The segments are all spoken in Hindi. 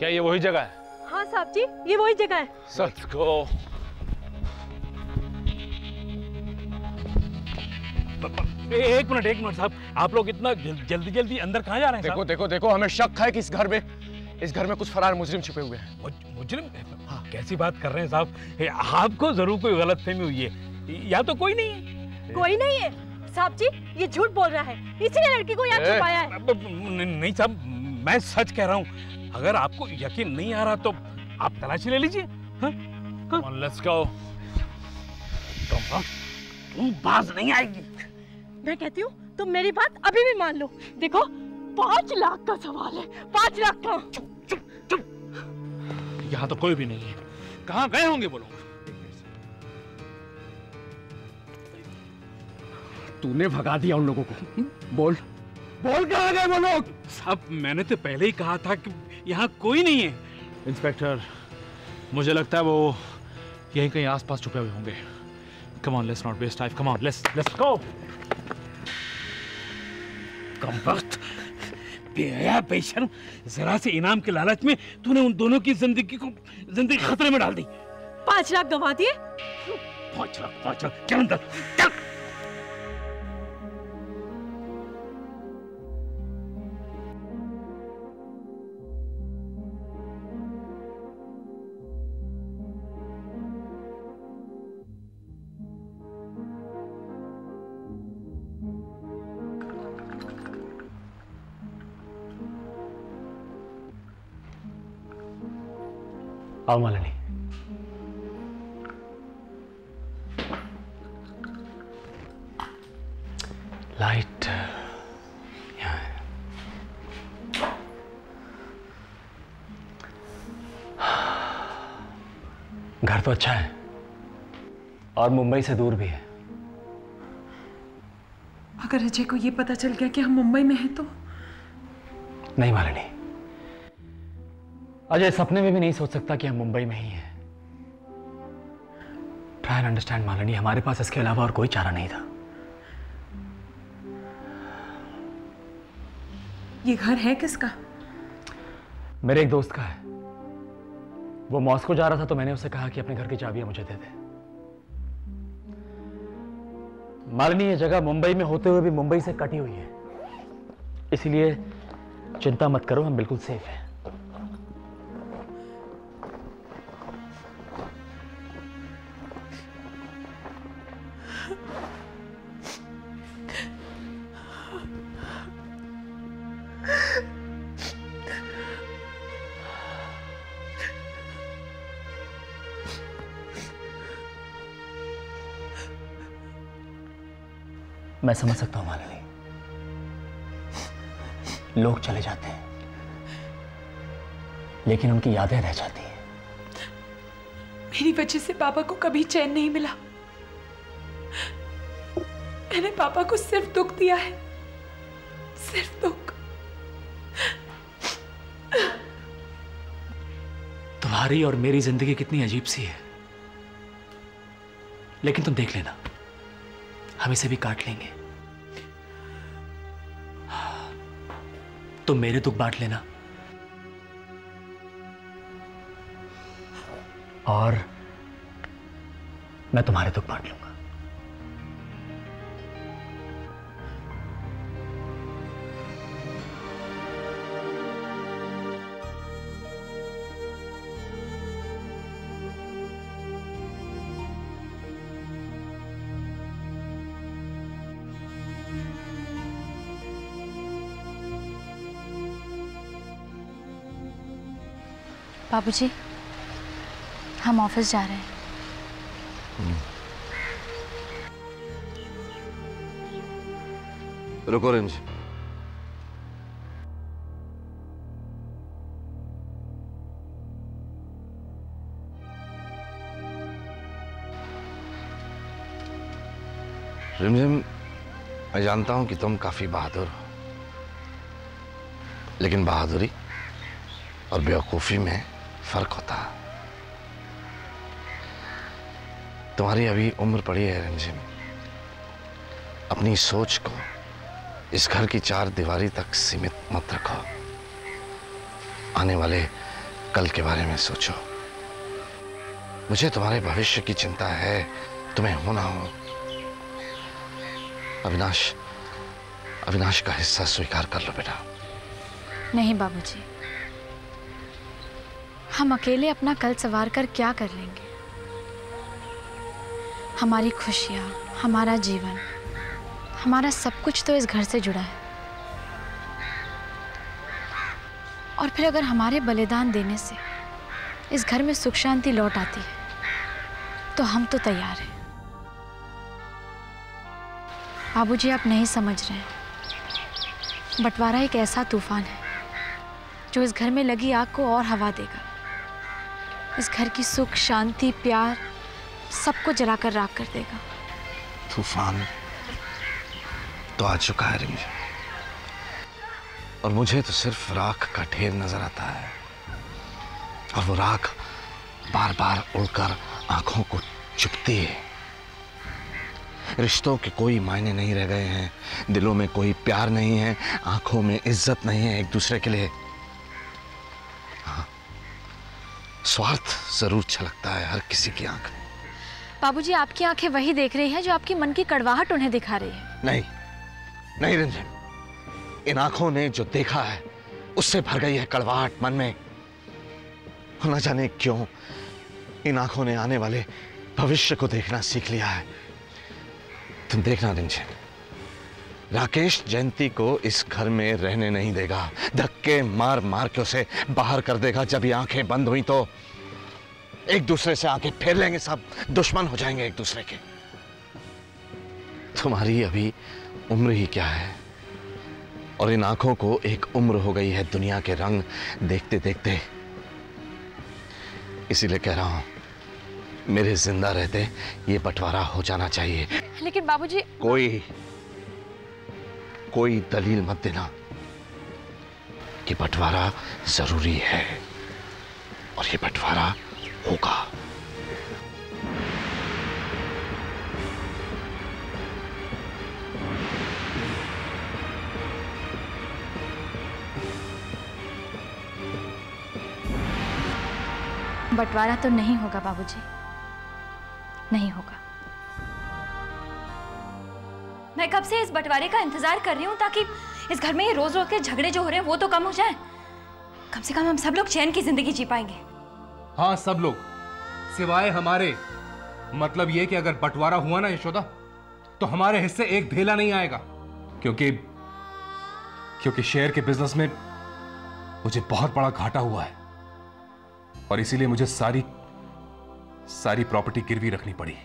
क्या ये वही जगह है? हाँ साहब जी, ये वही जगह है। Let's go। एक मिनट साहब, आप लोग इतना जल्दी अंदर कहाँ जा रहे हैं? देखो, हमें शक है कि इस घर में कुछ फरार मुजरिम छिपे हुए हैं। मुजरिम? हाँ। कैसी बात कर रहे हैं साहब? आपको जरूर कोई गलतफहमी हुई है, या तो कोई नहीं है। कोई नहीं है साहब जी, ये झूठ बोल रहा है, इसीलिए लड़की को यहाँ छुपाया है। नहीं साहब, मैं सच कह रहा हूँ। अगर आपको यकीन नहीं आ रहा तो आप तलाशी ले लीजिए। Let's go। तुम बाज नहीं आएगी। मैं कहती हूँ तुम मेरी बात अभी भी मान लो। देखो 5 लाख का सवाल है, 5 लाख का। चुप। यहाँ तो कोई भी नहीं है। कहाँ गए होंगे वो लोग? तूने भगा दिया उन लोगों को। बोल कहाँ गए वो लोग? साहब मैंने तो पहले ही कहा था कि यहाँ कोई नहीं है। इंस्पेक्टर, मुझे लगता है वो यहीं कहीं आसपास छुपे हुए होंगे। Come on, let's not waste time. Come on, let's go. कम वक्त, बेहया बेशर्म, जरा से इनाम के लालच में तूने उन दोनों की जिंदगी खतरे में डाल दी। 5 लाख गंवा दिए। 5 लाख, चल अंदर, चल। आओ मालिनी। लाइट यहाँ है। घर तो अच्छा है और मुंबई से दूर भी है। अगर अजय को ये पता चल गया कि हम मुंबई में हैं तो? नहीं मालिनी, अजय सपने में भी नहीं सोच सकता कि हम मुंबई में ही हैं। ट्राई एंड अंडरस्टैंड मालिनी, हमारे पास इसके अलावा और कोई चारा नहीं था। ये घर है किसका? मेरे एक दोस्त का है। वो मॉस्को जा रहा था तो मैंने उसे कहा कि अपने घर की चाबियां मुझे दे दे। मालिनी, ये जगह मुंबई में होते हुए भी मुंबई से कटी हुई है, इसलिए चिंता मत करो, हम बिल्कुल सेफ हैं। मैं समझ सकता हूं मालिनी, लोग चले जाते हैं लेकिन उनकी यादें रह जाती हैं। मेरी वजह से पापा को कभी चैन नहीं मिला। मैंने पापा को सिर्फ दुख दिया है, सिर्फ दुख। तुम्हारी और मेरी जिंदगी कितनी अजीब सी है, लेकिन तुम देख लेना, हम इसे भी काट लेंगे। तुम मेरे दुख बांट लेना और मैं तुम्हारे दुख बांट लूंगा। बाबूजी, हम ऑफिस जा रहे हैं। रुको रिंज, रिमझिम, मैं जानता हूं कि तुम काफी बहादुर हो, लेकिन बहादुरी और बेवकूफी में फर्क होता है। तुम्हारी अभी उम्र पड़ी है रिमझिम, अपनी सोच को इस घर की 4 दीवारी तक सीमित मत रखो। आने वाले कल के बारे में सोचो। मुझे तुम्हारे भविष्य की चिंता है, तुम्हें हो ना हो। अविनाश का हिस्सा स्वीकार कर लो बेटा। नहीं बाबूजी, हम अकेले अपना कल सवार कर क्या कर लेंगे? हमारी खुशियाँ, हमारा जीवन, हमारा सब कुछ तो इस घर से जुड़ा है। और फिर अगर हमारे बलिदान देने से इस घर में सुख शांति लौट आती है तो हम तो तैयार हैं। बाबूजी, आप नहीं समझ रहे हैं। बंटवारा एक ऐसा तूफान है जो इस घर में लगी आग को और हवा देगा। इस घर की सुख शांति प्यार सबको जलाकर राख कर देगा। तूफान तो आ चुका है रिंजन, और मुझे तो सिर्फ राख का ढेर नजर आता है, और वो राख बार बार उड़कर आंखों को चुभती है। रिश्तों के कोई मायने नहीं रह गए हैं, दिलों में कोई प्यार नहीं है, आंखों में इज्जत नहीं है एक दूसरे के लिए। हाँ, स्वार्थ जरूर छलकता है हर किसी की आंख में। बाबूजी, आपकी आंखें वही देख रही हैं जो आपकी मन की कड़वाहट उन्हें दिखा रही है। नहीं रंजन, इन आंखों ने जो देखा है उससे भर गई है कड़वाहट मन में। न जाने क्यों इन आंखों ने आने वाले भविष्य को देखना सीख लिया है। तुम देखना रंजन, राकेश जयंती को इस घर में रहने नहीं देगा, धक्के मार मार के उसे बाहर कर देगा। जब ये आंखें बंद हुई तो एक दूसरे से आंखें फेर लेंगे, सब दुश्मन हो जाएंगे एक दूसरे के। तुम्हारी अभी उम्र ही क्या है, और इन आंखों को एक उम्र हो गई है दुनिया के रंग देखते देखते। इसीलिए कह रहा हूं, मेरे जिंदा रहते ये बंटवारा हो जाना चाहिए। लेकिन बाबूजी, कोई दलील मत देना कि बंटवारा जरूरी है, और ये बंटवारा होगा। बंटवारा तो नहीं होगा बाबूजी, नहीं होगा। मैं कब से इस बंटवारे का इंतजार कर रही हूँ ताकि इस घर में ये रोज रोज के झगड़े जो हो रहे हैं वो तो कम हो जाए। कम से कम हम सब लोग चैन की जिंदगी जी पाएंगे। हाँ, सब लोग सिवाय हमारे। मतलब ये कि अगर बंटवारा हुआ ना यशोदा, तो हमारे हिस्से एक धेला नहीं आएगा, क्योंकि शेयर के बिजनेस में मुझे बहुत बड़ा घाटा हुआ है, और इसीलिए मुझे सारी प्रॉपर्टी गिरवी रखनी पड़ी।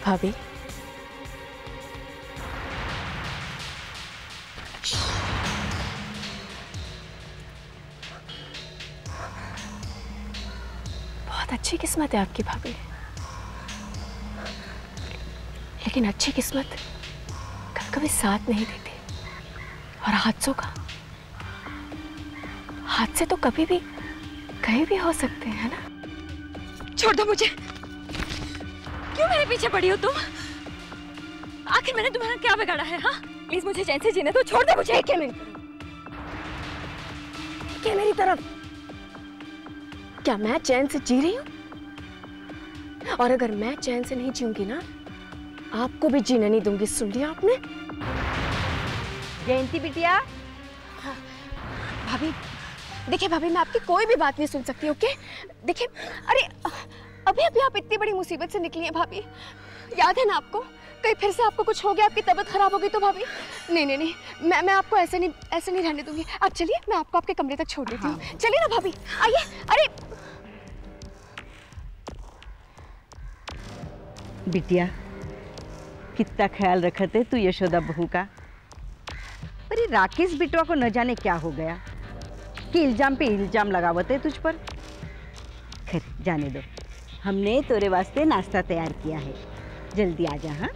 भाभी, बहुत अच्छी किस्मत है आपकी भाभी, लेकिन अच्छी किस्मत कभी कभी साथ नहीं देती, और हादसे तो कभी भी कहीं भी हो सकते हैं ना। छोड़ दो मुझे, क्यों मेरे पीछे पड़ी हो तुम? आखिर मैंने तुम्हारा क्या बिगाड़ा है? हाँ, प्लीज मुझे चैन से जीने दो, छोड़ दो मुझे। क्या मेरी तरफ? क्या मैं चैन से जी रही हूँ? और अगर मैं चैन से नहीं जीऊंगी ना, आपको भी जीने नहीं दूंगी। सुन लिया आपने? जयंती बिटिया, भाभी, देखिए भाभी, मैं आपकी कोई भी बात नहीं सुन सकती, ओके? देखिए, अरे अभी अभी आप इतनी बड़ी मुसीबत से निकली हैं भाभी, याद है ना आपको? कहीं फिर से आपको कुछ हो गया, आपकी तबीयत खराब हो गई तो भाभी? नहीं नहीं नहीं, मैं आपको ऐसे नहीं रहने दूंगी। आप चलिए, मैं आपको आपके कमरे तक छोड़ देती हूँ। चलिए ना भाभी, आइए। अरे बिटिया, कितना ख्याल रखते तू यशोदा बहू का। अरे राकेश बिटवा को न जाने क्या हो गया कि इल्जाम पे इल्जाम लगावते तुझ पर। खैर जाने दो, हमने तेरे वास्ते नाश्ता तैयार किया है, जल्दी आ जा। हाँ,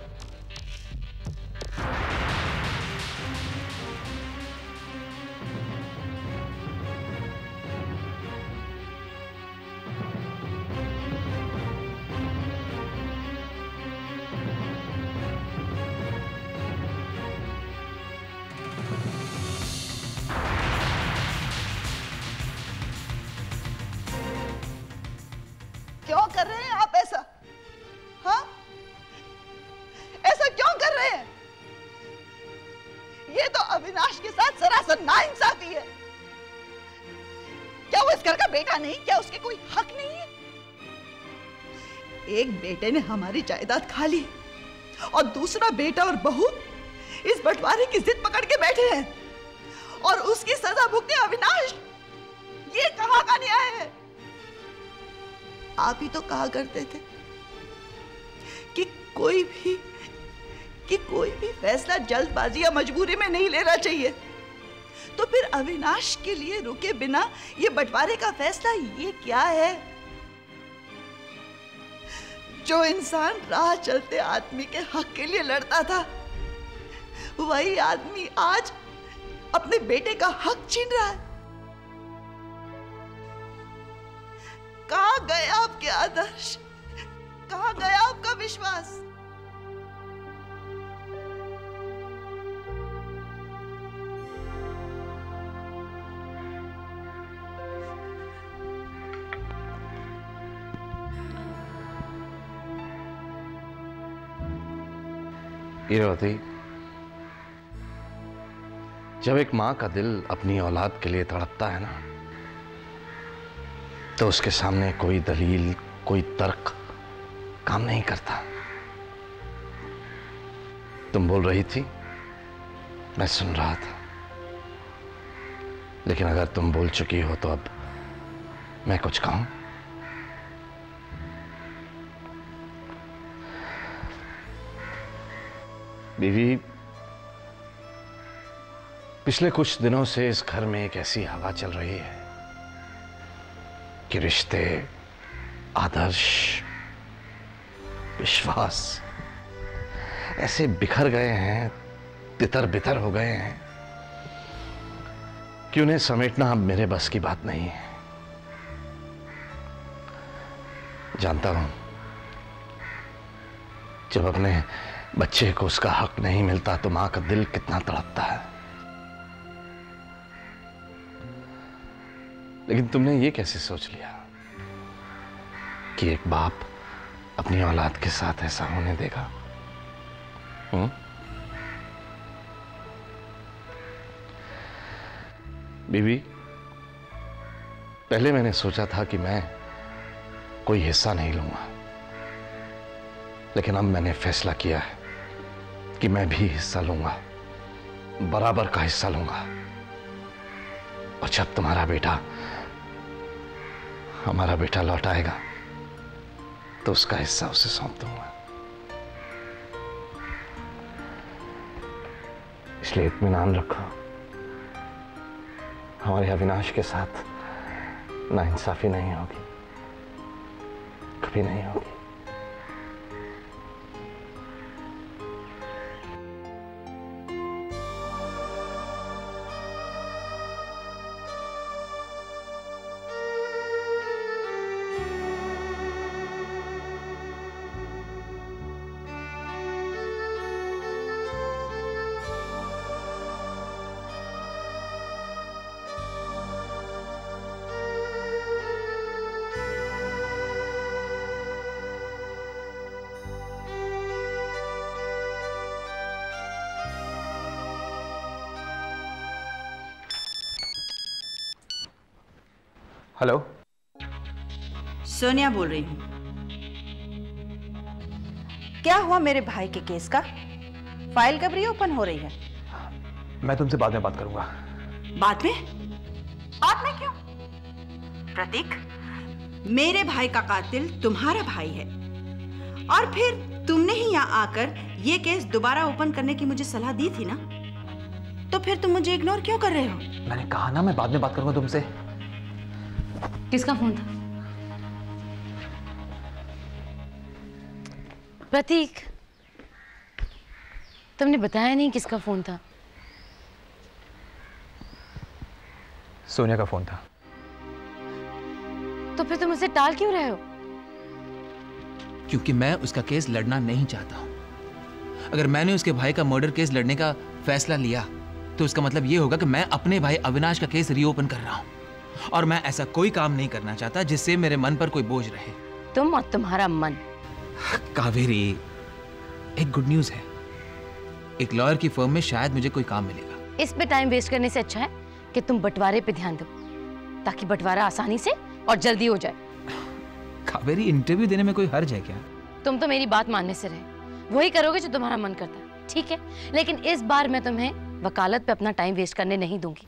क्यों कर रहे हैं आप ऐसा? हाँ, ऐसा क्यों कर रहे हैं? ये तो अविनाश के साथ सरासर नाइंसाफी है। क्या वो इस घर का बेटा नहीं? क्या उसके कोई हक नहीं है? एक बेटे ने हमारी जायदाद खा ली और दूसरा बेटा और बहू इस बंटवारे की जिद पकड़ के बैठे हैं और उसकी सजा भुगते अविनाश। ये कहाँ का न्याय है? आप ही तो कहा करते थे कि कोई भी फैसला जल्दबाजी या मजबूरी में नहीं लेना चाहिए। तो फिर अविनाश के लिए रुके बिना ये बंटवारे का फैसला ये क्या है? जो इंसान राह चलते आदमी के हक के लिए लड़ता था, वही आदमी आज अपने बेटे का हक छीन रहा है। कहाँ गए आपके आदर्श? कहाँ गया आपका विश्वास? इरवती, जब एक मां का दिल अपनी औलाद के लिए तड़पता है ना, तो उसके सामने कोई दलील, कोई तर्क काम नहीं करता। तुम बोल रही थी, मैं सुन रहा था, लेकिन अगर तुम बोल चुकी हो तो अब मैं कुछ कहूं? बीवी, पिछले कुछ दिनों से इस घर में एक ऐसी हवा चल रही है कि रिश्ते, आदर्श, विश्वास ऐसे बिखर गए हैं, तितर बितर हो गए हैं कि उन्हें समेटना अब मेरे बस की बात नहीं है। जानता हूं, जब अपने बच्चे को उसका हक नहीं मिलता तो मां का दिल कितना तड़पता है। लेकिन तुमने ये कैसे सोच लिया कि एक बाप अपनी औलाद के साथ ऐसा होने देगा? बीवी, पहले मैंने सोचा था कि मैं कोई हिस्सा नहीं लूंगा, लेकिन अब मैंने फैसला किया है कि मैं भी हिस्सा लूंगा, बराबर का हिस्सा लूंगा। और जब हमारा बेटा लौट आएगा तो उसका हिस्सा उसे सौंप दूंगा। इसलिए इत्मीनान रखो, हमारे अविनाश के साथ नाइंसाफी नहीं होगी, कभी नहीं होगी। हेलो, सोनिया बोल रही हूँ। क्या हुआ मेरे भाई के केस का? फाइल कब रीओपन हो रही है? मैं तुमसे बाद में बात करूंगा। बाद में? बाद में क्यों? प्रतीक, मेरे भाई का कातिल तुम्हारा भाई है और फिर तुमने ही यहाँ आकर ये केस दोबारा ओपन करने की मुझे सलाह दी थी ना, तो फिर तुम मुझे इग्नोर क्यों कर रहे हो? मैंने कहा ना मैं बाद में बात करूंगा तुमसे। किसका फोन था? प्रतीक, तुमने बताया नहीं किसका फोन था? सोनिया का फोन था। तो फिर तुम उसे टाल क्यों रहे हो? क्योंकि मैं उसका केस लड़ना नहीं चाहता हूं। अगर मैंने उसके भाई का मर्डर केस लड़ने का फैसला लिया तो उसका मतलब यह होगा कि मैं अपने भाई अविनाश का केस रीओपन कर रहा हूं, और मैं ऐसा कोई काम नहीं करना चाहता जिससे मेरे मन पर कोई बोझ रहे। तुम और तुम्हारा मन। कावेरी, एक गुड न्यूज है। एक लॉयर की फर्म में शायद मुझे कोई काम मिलेगा। इस पे टाइम वेस्ट करने से अच्छा है कि तुम बंटवारे पे ध्यान दो, ताकि बंटवारा आसानी से और जल्दी हो जाए। कावेरी, इंटरव्यू देने में कोई हर्ज है क्या? तुम तो मेरी बात मानने से रहे, वही करोगे जो तुम्हारा मन करता है, ठीक है? लेकिन इस बार मैं तुम्हें वकालत पे अपना टाइम वेस्ट करने नहीं दूंगी।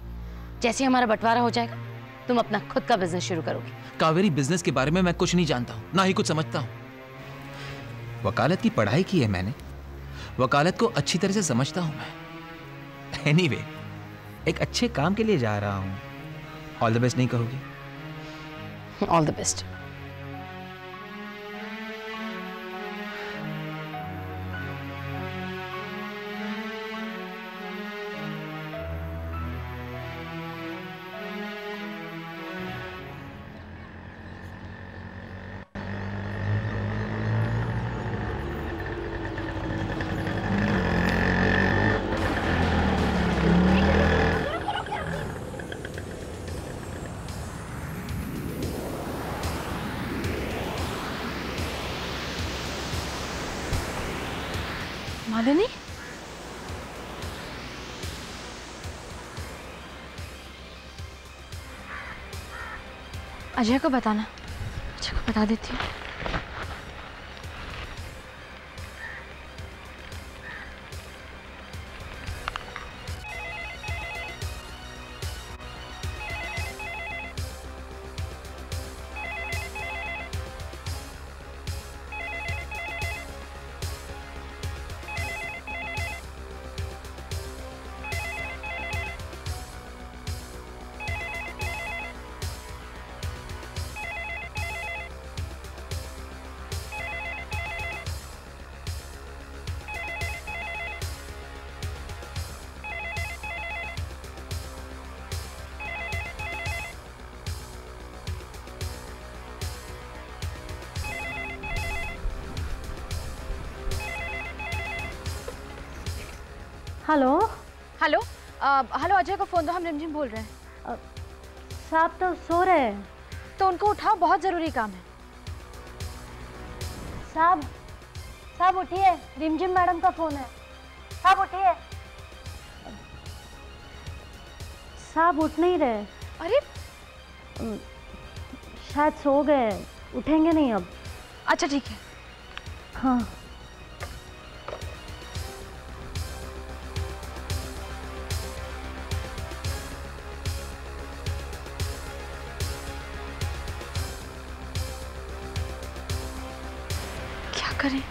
जैसे हमारा बंटवारा हो जाएगा, तुम अपना खुद का बिजनेस शुरू करोगे। कावेरी, बिजनेस के बारे में मैं कुछ नहीं जानता हूं, ना ही कुछ समझता हूं। वकालत की पढ़ाई की है मैंने, वकालत को अच्छी तरह से समझता हूं मैं। एनीवे, एक अच्छे काम के लिए जा रहा हूं। ऑल द बेस्ट नहीं कहोगे? All the best. Malini, Ajay को बताना। अजय को बता देती हूँ। हेलो हेलो हेलो, अजय को फोन दो, हम रिमझिम बोल रहे हैं। साहब तो सो रहे हैं। तो उनको उठाओ, बहुत जरूरी काम है। साहब उठिए, रिमझिम मैडम का फोन है। साहब उठिए। साहब उठ नहीं रहे। अरे शायद सो गए, उठेंगे नहीं अब। अच्छा ठीक है। हाँ। क्या करें?